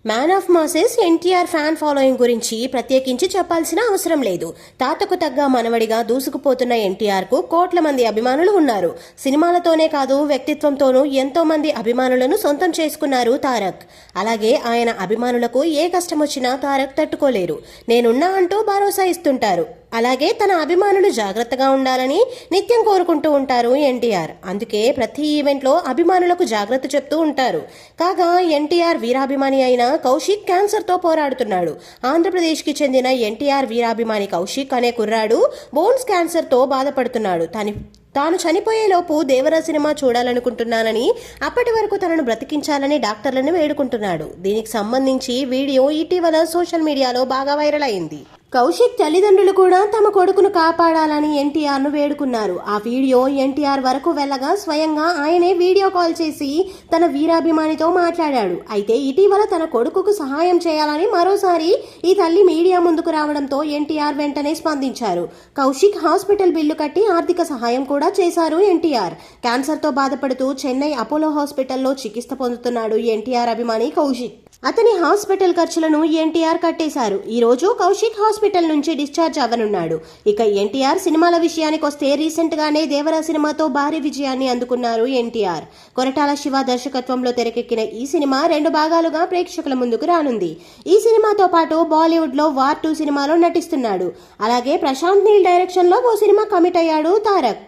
Man of masses NTR fan following గురించి ప్రత్యేకించి చెప్పాల్సిన అవసరం లేదు. తాతకు తగ్గ మనవడిగా దూసుకుపోతున్న ఎన్టీఆర్ కు కోట్ల మంది అభిమానులు ఉన్నారు. సినిమాలతోనే కాదు వ్యక్తిత్వంతోనూ ఎంతో మంది అభిమానులను సొంతం చేసుకున్నారు తారక్. అలాగే ఆయన అభిమానులకు ఏ కష్టం వచ్చినా తారక్ తట్టుకోలేరు. నేనున్నా అంటూ భరోసా ఇస్తుంటారు. అలాగే తన అభిమానులు జాగ్రత్తగా ఉండాలని నిత్యం కోరుకుంటూ ఉంటారు ఎన్టీఆర్. అందుకే ప్రతి ఈవెంట్లో అభిమానులకు జాగ్రత్త చెప్తూ ఉంటారు. కాగా ఎన్టీఆర్ వీరాభిమాని అయిన కౌశిక్ క్యాన్సర్తో పోరాడుతున్నాడు. ఆంధ్రప్రదేశ్కి చెందిన ఎన్టీఆర్ వీరాభిమాని కౌశిక్ అనే కుర్రాడు బోన్స్ క్యాన్సర్తో బాధపడుతున్నాడు. తాను చనిపోయేలోపు దేవరా సినిమా చూడాలనుకుంటున్నానని, అప్పటి వరకు తనను బ్రతికించాలని డాక్టర్లను వేడుకుంటున్నాడు. దీనికి సంబంధించి వీడియో ఇటీవల సోషల్ మీడియాలో బాగా వైరల్ అయింది. కౌశిక్ తల్లిదండ్రులు కూడా తమ కొడుకును కాపాడాలని ఎన్టీఆర్ను వేడుకున్నారు. ఆ వీడియో ఎన్టీఆర్ వరకు వెళ్ళగా స్వయంగా ఆయనే వీడియో కాల్ చేసి తన వీరాభిమానితో మాట్లాడాడు. అయితే ఇటీవల తన కొడుకుకు సహాయం చేయాలని మరోసారి ఈ తల్లి మీడియా ముందుకు రావడంతో ఎన్టీఆర్ వెంటనే స్పందించారు. కౌశిక్ హాస్పిటల్ బిల్లు కట్టి ఆర్థిక సహాయం కూడా చేశారు ఎన్టీఆర్. క్యాన్సర్తో బాధపడుతూ చెన్నై అపోలో హాస్పిటల్లో చికిత్స పొందుతున్నాడు ఎన్టీఆర్ అభిమాని కౌశిక్. అతని హాస్పిటల్ ఖర్చులను ఎన్టీఆర్ కట్టేశారు. ఈ రోజు కౌశిక్ హాస్పిటల్ నుంచి డిశ్చార్జ్ అవ్వనున్నాడు. ఇక ఎన్టీఆర్ సినిమాల విషయానికి వస్తే రీసెంట్ గానే దేవరా సినిమాతో భారీ విజయాన్ని అందుకున్నారు ఎన్టీఆర్. కొరటాల శివ దర్శకత్వంలో తెరకెక్కిన ఈ సినిమా 2 భాగాలుగా ప్రేక్షకుల ముందుకు రానుంది. ఈ సినిమాతో పాటు బాలీవుడ్ లో వార్ 2 సినిమాలో నటిస్తున్నాడు. అలాగే ప్రశాంత్ నీల్ డైరెక్షన్ లో ఓ సినిమా కమిట్ అయ్యాడు తారక్.